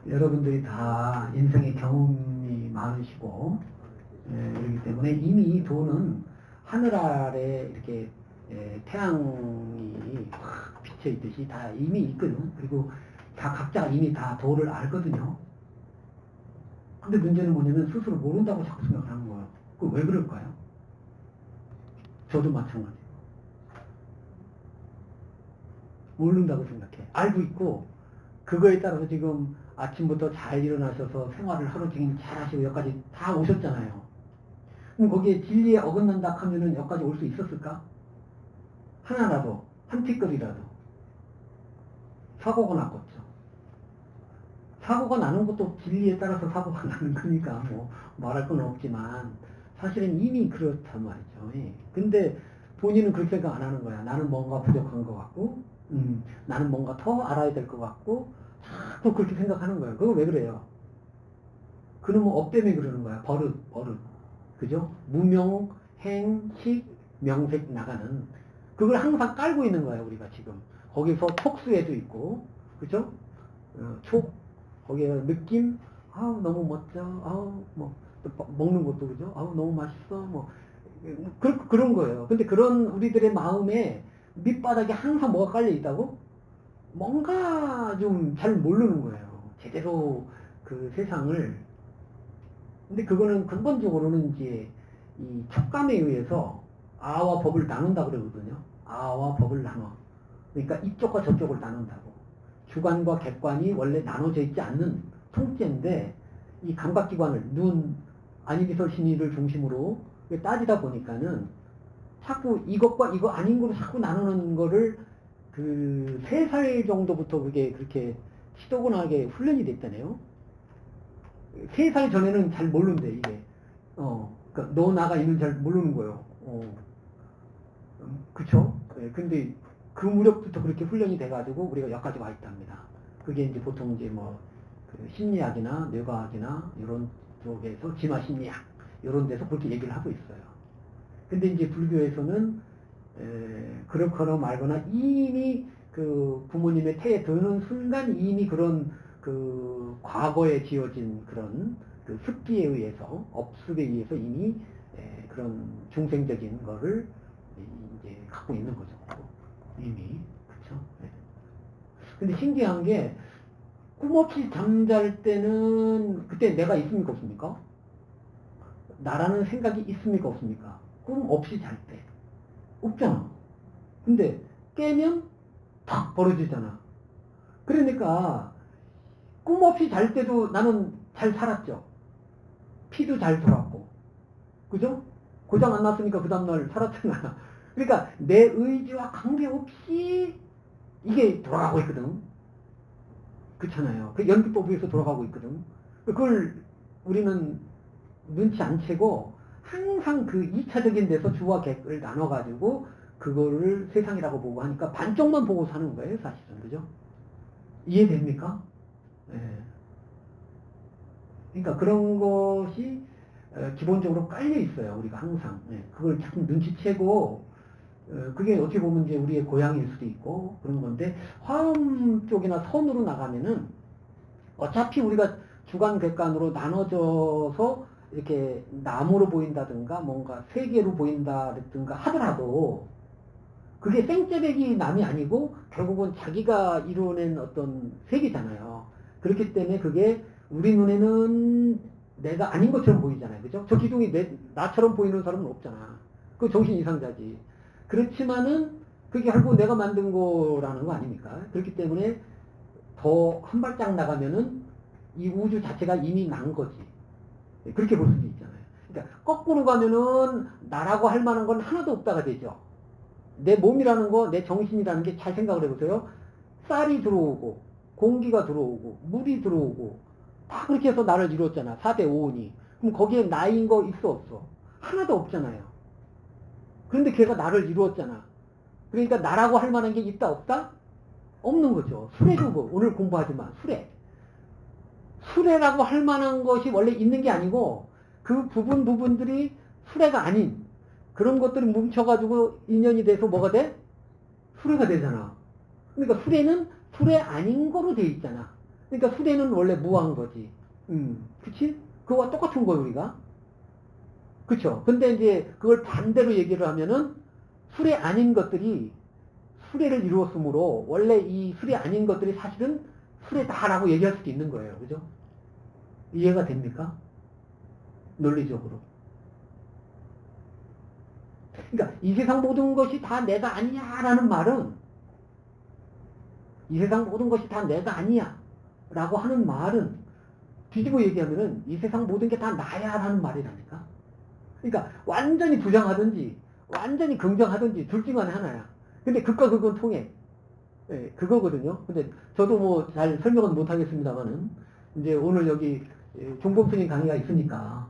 여러분들이 다 인생의 경험이 많으시고, 그렇기 때문에 이미 도는 하늘 아래 이렇게 태양이 확 비쳐 있듯이 다 이미 있거든. 그리고 다 각자 이미 다 도를 알거든요. 근데 문제는 뭐냐면 스스로 모른다고 자꾸 생각하는 거예요. 그 왜 그럴까요? 저도 마찬가지예요. 모른다고 생각해. 알고 있고 그거에 따라서 지금 아침부터 잘 일어나셔서 생활을 하루 종일 잘 하시고 여기까지 다 오셨잖아요. 그럼 거기에 진리에 어긋난다 하면은 여기까지 올 수 있었을까? 하나라도, 한 티끌이라도. 사고가 났겠죠. 사고가 나는 것도 진리에 따라서 사고가 나는 거니까 뭐 말할 건 없지만 사실은 이미 그렇단 말이죠. 예. 근데 본인은 그렇게 생각 안 하는 거야. 나는 뭔가 부족한 것 같고, 나는 뭔가 더 알아야 될 것 같고, 자꾸 그렇게 생각하는 거예요. 그거 왜 그래요? 그놈은 업 때문에 그러는 거야. 버릇. 그죠? 무명, 행, 식, 명색 나가는. 그걸 항상 깔고 있는 거예요, 우리가 지금. 거기서 촉수에도 있고, 그죠? 촉, 거기에 느낌, 아우, 너무 멋져, 아우, 뭐, 먹는 것도 그죠? 아우, 너무 맛있어, 뭐. 그런 거예요. 근데 그런 우리들의 마음에 밑바닥에 항상 뭐가 깔려 있다고? 뭔가 좀 잘 모르는 거예요. 제대로 그 세상을. 근데 그거는 근본적으로는 이제 이 촉감에 의해서 아와 법을 나눈다 그러거든요. 아와 법을 나눠. 그러니까 이쪽과 저쪽을 나눈다고. 주관과 객관이 원래 나눠져 있지 않는 통째인데 이 감각기관을 눈, 아니미설 심의를 중심으로 따지다 보니까는 자꾸 이것과 이거 아닌 거로 자꾸 나누는 거를 그 3살 정도부터 그게 그렇게 시도근하게 훈련이 됐다네요. 3살 전에는 잘 모르는데 이게 그러니까 너 나가 있는 잘 모르는 거예요. 그쵸? 네, 근데 그 무렵부터 그렇게 훈련이 돼가지고 우리가 여기까지 와 있답니다. 그게 이제 보통 이제 뭐 그 심리학이나 뇌과학이나 이런 쪽에서 진화 심리학 이런 데서 그렇게 얘기를 하고 있어요. 근데 이제 불교에서는 그렇거나 말거나 이미 그 부모님의 태에 드는 순간 이미 그런 그 과거에 지어진 그런 그 습기에 의해서 업습에 의해서 이미 그런 중생적인 거를 이제 갖고 있는 거죠. 이미. 그쵸? 네. 근데 신기한 게 꿈없이 잠잘 때는 그때 내가 있습니까 없습니까? 나라는 생각이 있습니까 없습니까? 꿈 없이 잘 때. 없잖아. 근데 깨면 탁 벌어지잖아. 그러니까 꿈 없이 잘 때도 나는 잘 살았죠. 피도 잘 돌았고. 그죠? 고장 안 났으니까 그 다음날 살았잖아. 그러니까 내 의지와 관계없이 이게 돌아가고 있거든. 그렇잖아요. 그 연기법에서 돌아가고 있거든. 그걸 우리는 눈치 안 채고 항상 그 2차적인 데서 주와 객을 나눠가지고 그거를 세상이라고 보고 하니까 반쪽만 보고 사는 거예요, 사실은. 그죠? 이해됩니까? 예. 그러니까 그런 것이 기본적으로 깔려 있어요, 우리가 항상. 예. 그걸 자꾸 눈치채고, 그게 어떻게 보면 이제 우리의 고향일 수도 있고 그런 건데, 화음 쪽이나 선으로 나가면은 어차피 우리가 주관 객관으로 나눠져서 이렇게 나무로 보인다든가 뭔가 세계로 보인다든가 하더라도 그게 생짜배기 남이 아니고 결국은 자기가 이루어낸 어떤 세계잖아요. 그렇기 때문에 그게 우리 눈에는 내가 아닌 것처럼 보이잖아요. 그죠? 저 기둥이 나처럼 보이는 사람은 없잖아. 그 정신 이상자지. 그렇지만은 그게 결국 내가 만든 거라는 거 아닙니까? 그렇기 때문에 더 한 발짝 나가면은 이 우주 자체가 이미 난 거지. 그렇게 볼 수도 있잖아요. 그러니까 거꾸로 가면은 나라고 할 만한 건 하나도 없다가 되죠. 내 몸이라는 거, 내 정신이라는 게 잘 생각을 해보세요. 쌀이 들어오고, 공기가 들어오고, 물이 들어오고, 다 그렇게 해서 나를 이루었잖아. 4대 5원이. 그럼 거기에 나인 거 있어, 없어? 하나도 없잖아요. 그런데 걔가 나를 이루었잖아. 그러니까 나라고 할 만한 게 있다, 없다? 없는 거죠. 수레도 뭐, 오늘 공부하지만, 수레. 수레라고 할 만한 것이 원래 있는 게 아니고, 그 부분들이 수레가 아닌, 그런 것들이 뭉쳐가지고 인연이 돼서 뭐가 돼? 수레가 되잖아. 그러니까 수레는 수레 아닌 거로 돼 있잖아. 그러니까 수레는 원래 무한 거지. 그치? 그거와 똑같은 거예요, 우리가. 그쵸? 근데 이제 그걸 반대로 얘기를 하면은 수레 아닌 것들이 수레를 이루었으므로 원래 이 수레 아닌 것들이 사실은 수레다라고 얘기할 수도 있는 거예요. 그죠? 이해가 됩니까? 논리적으로. 그러니까 이 세상 모든 것이 다 내가 아니야라는 말은 이 세상 모든 것이 다 내가 아니야 라고 하는 말은 뒤집어 얘기하면은 이 세상 모든 게 다 나야라는 말이라니까. 그러니까 완전히 부정하든지 완전히 긍정하든지 둘 중 안에 하나야. 근데 극과 극은 통해. 예, 그거거든요. 근데 저도 뭐 잘 설명은 못 하겠습니다만은 이제 오늘 여기 종범 스님 강의가 있으니까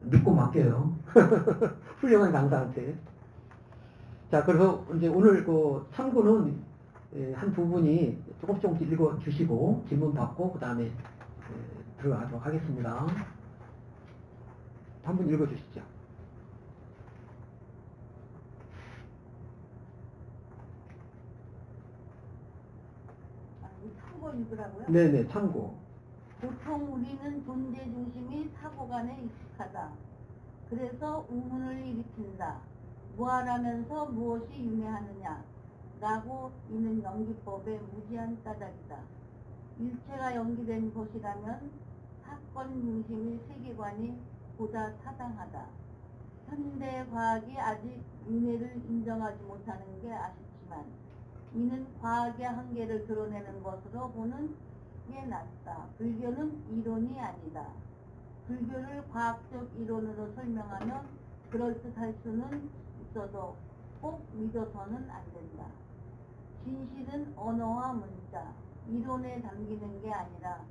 믿고 맡겨요. 훌륭한 강사한테. 자, 그래서 이제 오늘 그 참고는 한 두 분이 조금씩 읽어 주시고 질문 받고 그 다음에 들어가도록 하겠습니다. 한 분 읽어 주시죠. 참고 읽으라고요? 네네, 참고. 보통 우리는 존재 중심이 사고관에 익숙하다. 그래서 우문을 일으킨다. 무아라면서 무엇이 유매하느냐? 라고 이는 연기법의 무지한 까닭이다. 일체가 연기된 것이라면 사건 중심의 세계관이 보다 타당하다. 현대 과학이 아직 윤회를 인정하지 못하는 게 아쉽지만 이는 과학의 한계를 드러내는 것으로 보는 게 낫다. 불교는 이론이 아니다. 불교를 과학적 이론으로 설명하면 그럴듯할 수는 있어도 꼭 믿어서는 안 된다. 진실은 언어와 문자, 이론에 담기는 게 아니라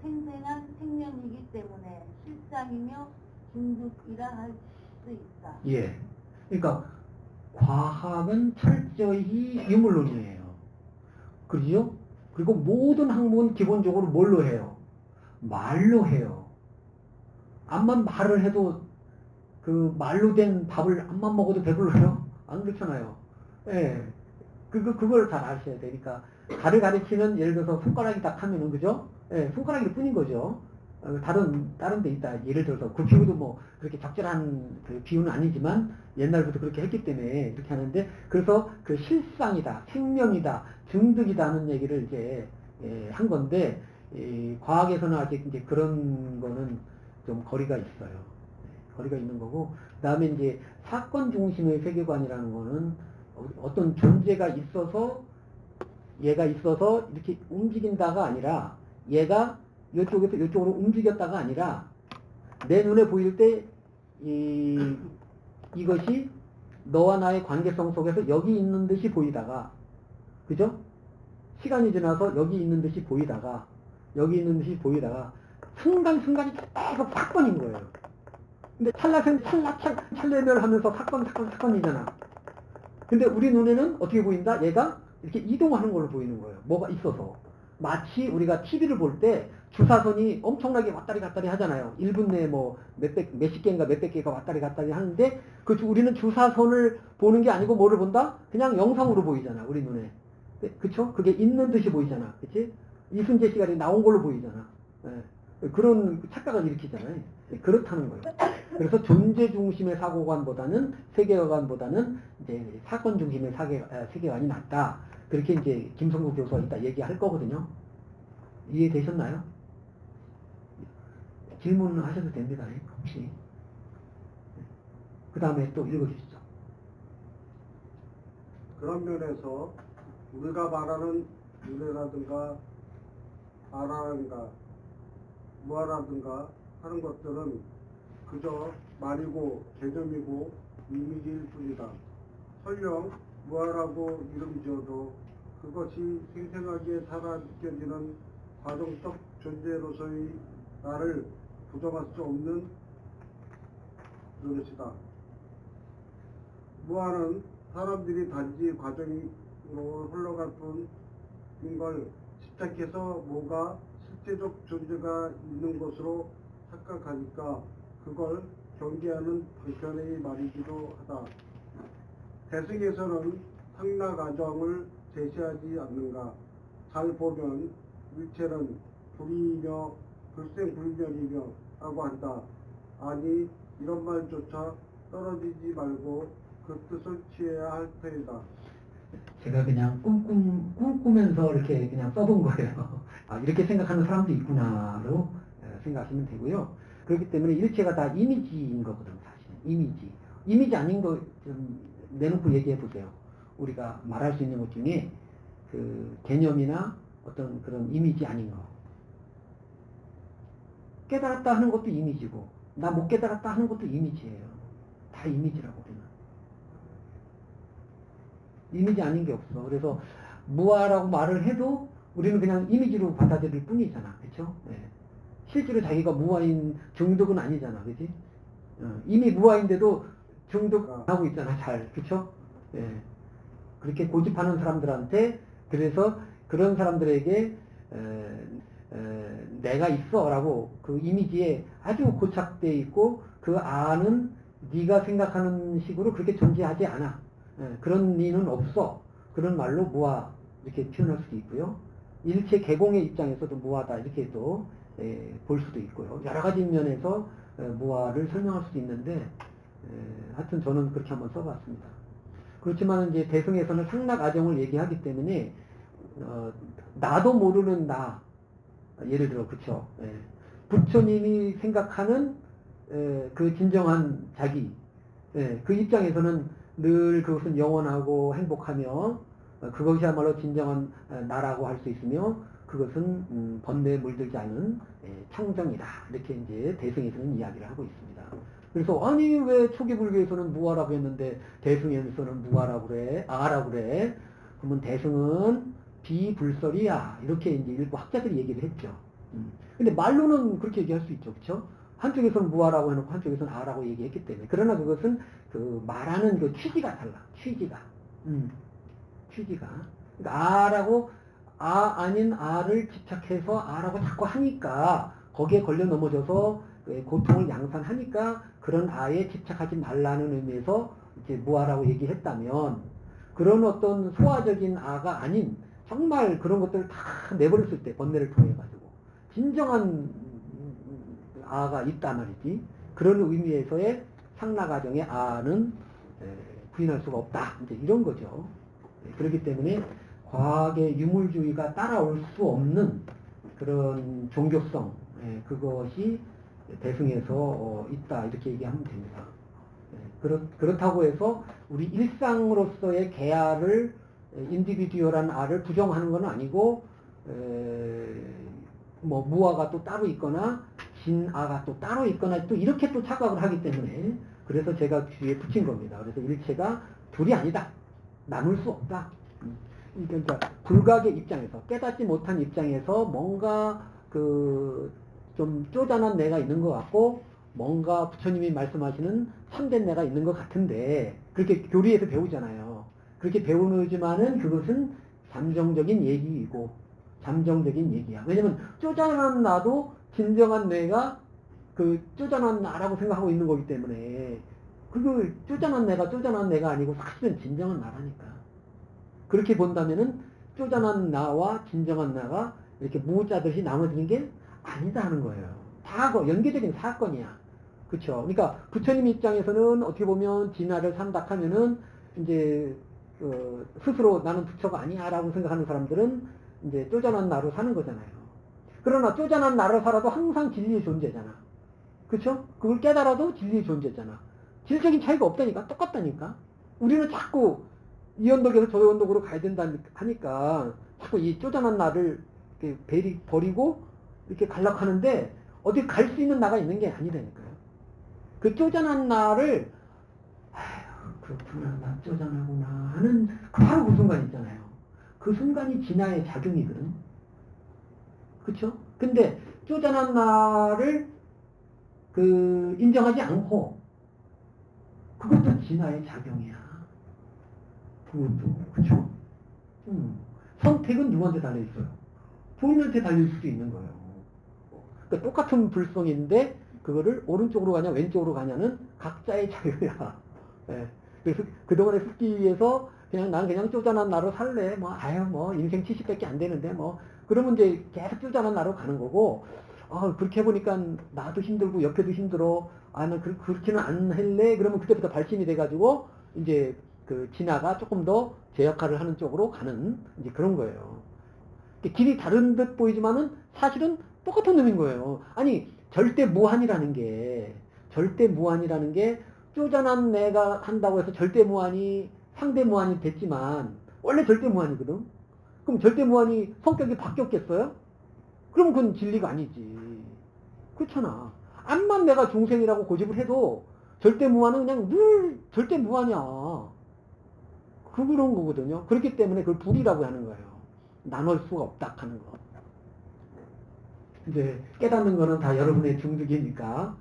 생생한 생명이기 때문에 실상이며 중득이라 할 수 있다. 예. 그러니까 과학은 철저히 유물론이에요. 그죠? 그리고 모든 학문은 기본적으로 뭘로 해요? 말로 해요. 암만 말을 해도 그 말로 된 밥을 암만 먹어도 배불러요? 안 그렇잖아요. 예. 그걸 잘 아셔야 되니까. 달을 가리키는 예를 들어서 손가락이 딱 하면은, 그죠? 예, 손가락일 뿐인 거죠. 다른 데 있다. 예를 들어서, 그 비유도 뭐, 그렇게 적절한 그 비유는 아니지만, 옛날부터 그렇게 했기 때문에 그렇게 하는데, 그래서 그 실상이다, 생명이다, 증득이다 하는 얘기를 이제, 한 건데, 과학에서는 아직 이제 그런 거는 좀 거리가 있어요. 거리가 있는 거고, 그 다음에 이제 사건 중심의 세계관이라는 거는 어떤 존재가 있어서 얘가 있어서 이렇게 움직인다가 아니라 얘가 이쪽에서 이쪽으로 움직였다가 아니라 내 눈에 보일 때 이것이 너와 나의 관계성 속에서 여기 있는 듯이 보이다가, 그죠? 시간이 지나서 여기 있는 듯이 보이다가 순간순간이 계속 사건인 거예요. 근데 찰나별 하면서 사건이잖아. 근데 우리 눈에는 어떻게 보인다? 얘가 이렇게 이동하는 걸로 보이는 거예요. 뭐가 있어서. 마치 우리가 TV를 볼 때 주사선이 엄청나게 왔다리 갔다리 하잖아요. 1분 내에 뭐 몇십 개인가 몇백 개가 왔다리 갔다리 하는데 우리는 주사선을 보는 게 아니고 뭐를 본다? 그냥 영상으로 보이잖아. 우리 눈에. 그쵸? 그게 있는 듯이 보이잖아. 그치? 이순재 씨가 나온 걸로 보이잖아. 그런 착각을 일으키잖아요. 그렇다는 거예요. 그래서 존재 중심의 사고관보다는 세계관보다는 이제 사건 중심의 세계관이 낫다. 그렇게 이제 김성국 교수가 이따 얘기할 거거든요. 이해되셨나요? 질문을 하셔도 됩니다. 혹시. 그 다음에 또 읽어주시죠. 그런 면에서 우리가 말하는 유래라든가 아라든가 무아라든가 하는 것들은 그저 말이고 개념이고 이미지일 뿐이다. 설령 무아라고 이름 지어도 그것이 생생하게 살아 느껴지는 과정적 존재로서의 나를 부정할 수 없는 노릇이다. 무아는 사람들이 단지 과정으로 흘러갈 뿐인 걸 집착해서 뭐가 실제적 존재가 있는 것으로 착각하니까 그걸 경계하는 방편의 말이기도 하다. 대승에서는 상나 과정을 제시하지 않는가. 잘 보면 일체는 불이며 불생불멸이며 라고 한다. 아니 이런 말조차 떨어지지 말고 그 뜻을 취해야 할 터이다. 제가 그냥 꿈꾸면서 이렇게 그냥 써본 거예요. 아, 이렇게 생각하는 사람도 있구나로 생각하시면 되고요. 그렇기 때문에 일체가 다 이미지인 거거든요, 사실은. 이미지 아닌 거 좀 내놓고 얘기해 보세요. 우리가 말할 수 있는 것 중에 그 개념이나 어떤 그런 이미지 아닌 거. 깨달았다 하는 것도 이미지고, 나 못 깨달았다 하는 것도 이미지예요. 다 이미지라고 우리는. 이미지 아닌 게 없어. 그래서 무아라고 말을 해도 우리는 그냥 이미지로 받아들일 뿐이잖아. 그쵸? 예. 실제로 자기가 무아인 중독은 아니잖아. 그지? 이미 무아인데도 중독하고 있잖아. 잘. 그쵸? 예. 그렇게 고집하는 사람들한테 그래서 그런 사람들에게 내가 있어 라고 그 이미지에 아주 고착되어 있고 그 아는 네가 생각하는 식으로 그렇게 존재하지 않아. 그런 니는 없어. 그런 말로 무아 이렇게 표현할 수도 있고요. 일체 개공의 입장에서도 무아다 이렇게 또 볼 수도 있고요. 여러 가지 면에서 무아를 설명할 수도 있는데 하여튼 저는 그렇게 한번 써봤습니다. 그렇지만 이제 대승에서는 상락아정을 얘기하기 때문에 나도 모르는 나 예를 들어 그쵸? 부처님이 생각하는 그 진정한 자기 그 입장에서는 늘 그것은 영원하고 행복하며 그것이야말로 진정한 나라고 할 수 있으며 그것은 번뇌에 물들지 않은 창정이다 이렇게 이제 대승에서는 이야기를 하고 있습니다. 그래서 아니 왜 초기 불교에서는 무아라고 했는데 대승에서는 무아라고 그래 아라고 그래 그러면 대승은 비불설이야 이렇게 이제 일부 학자들이 얘기를 했죠. 근데 말로는 그렇게 얘기할 수 있죠, 그렇죠? 한쪽에서는 무아라고 해놓고 한쪽에서는 아라고 얘기했기 때문에 그러나 그것은 그 말하는 그 취지가 달라. 취지가 그러니까 아라고 아닌 아를 집착해서 아라고 자꾸 하니까 거기에 걸려 넘어져서 고통을 양산하니까 그런 아에 집착하지 말라는 의미에서 이제 무아라고 얘기했다면 그런 어떤 소화적인 아가 아닌 정말 그런 것들을 다 내버렸을 때 번뇌를 통해 가지고 진정한 아가 있단 말이지. 그런 의미에서의 상락아정의 아는 부인할 수가 없다. 이제 이런 거죠. 그렇기 때문에 과학의 유물주의가 따라올 수 없는 그런 종교성 그것이 대승에서 있다 이렇게 얘기하면 됩니다. 그렇다고 해서 우리 일상으로서의 개아를 인디비듀얼한 아를 부정하는 건 아니고 뭐 무아가 또 따로 있거나 진아가 또 따로 있거나 또 이렇게 또 착각을 하기 때문에 그래서 제가 뒤에 붙인 겁니다. 그래서 일체가 둘이 아니다. 나눌 수 없다. 그러니까 불각의 입장에서 깨닫지 못한 입장에서 뭔가 그 좀 쪼잔한 내가 있는 것 같고 뭔가 부처님이 말씀하시는 참된 내가 있는 것 같은데 그렇게 교리에서 배우잖아요. 그렇게 배우지만은 그것은 잠정적인 얘기이고 잠정적인 얘기야. 왜냐면 쪼잔한 나도 진정한 뇌가 그 쪼잔한 나라고 생각하고 있는 거기 때문에 그 쪼잔한 내가 아니고 사실은 진정한 나라니까. 그렇게 본다면은 쪼잔한 나와 진정한 나가 이렇게 무자듯이 나눠지는 게 아니다 하는 거예요. 다 연계적인 사건이야. 그쵸? 그러니까 부처님 입장에서는 어떻게 보면 진화를 삼닥하면은 이제 스스로 나는 부처가 아니야 라고 생각하는 사람들은 이제 쪼잔한 나로 사는 거잖아요. 그러나 쪼잔한 나로 살아도 항상 진리의 존재잖아. 그쵸? 그걸 깨달아도 진리의 존재잖아. 질적인 차이가 없다니까. 똑같다니까. 우리는 자꾸 이 언덕에서 저 언덕으로 가야 된다 하니까 자꾸 이 쪼잔한 나를 이렇게 버리고 이렇게 갈락하는데 어디 갈 수 있는 나가 있는 게 아니라니까요. 그 쪼잔한 나를 아휴 그렇구나 나 쪼잔하구나 하는 바로 그 순간 있잖아요. 그 순간이 진화의 작용이거든. 그쵸? 근데 쪼잔한 나를 그 인정하지 않고 그것도 진화의 작용이야. 그것도 그쵸? 선택은 누구한테 달려있어요? 본인한테 달릴 수도 있는 거예요. 그러니까 똑같은 불성인데 그거를 오른쪽으로 가냐 왼쪽으로 가냐는 각자의 자유야. 예. 그래서 그동안의 습기에서 그냥 난 그냥 쪼잔한 나로 살래. 뭐 아유 뭐 인생 70밖에 안 되는데 뭐 그러면 이제 계속 쫓아난 나로 가는 거고, 그렇게 해보니까 나도 힘들고 옆에도 힘들어. 나 그렇게는 안 할래. 그러면 그때부터 발심이 돼가지고 이제 그 진화가 조금 더 제 역할을 하는 쪽으로 가는 이제 그런 거예요. 길이 다른 듯 보이지만은 사실은 똑같은 놈인 거예요. 아니 절대 무한이라는 게 쪼잔한 내가 한다고 해서 절대 무한이 상대 무한이 됐지만 원래 절대 무한이거든. 그럼 절대 무한이 성격이 바뀌었겠어요? 그럼 그건 진리가 아니지. 그렇잖아. 암만 내가 중생이라고 고집을 해도 절대 무한은 그냥 늘 절대 무한이야. 그런 거거든요. 그렇기 때문에 그걸 불이라고 하는 거예요. 나눌 수가 없다 하는 거. 이제 깨닫는 거는 다 여러분의 중득이니까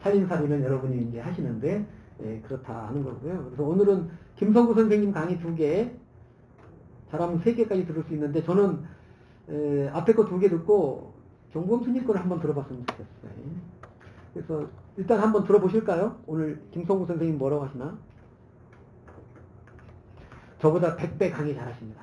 살림살이는 여러분이 이제 하시는데 그렇다 하는 거고요. 그래서 오늘은 김성구 선생님 강의 2개, 잘하면 3개까지 들을 수 있는데 저는 앞에 거 2개 듣고 정보험 스님 거를 한번 들어봤으면 좋겠어요. 그래서 일단 한번 들어보실까요? 오늘 김성구 선생님 뭐라고 하시나? 저보다 100배 강의 잘하십니다.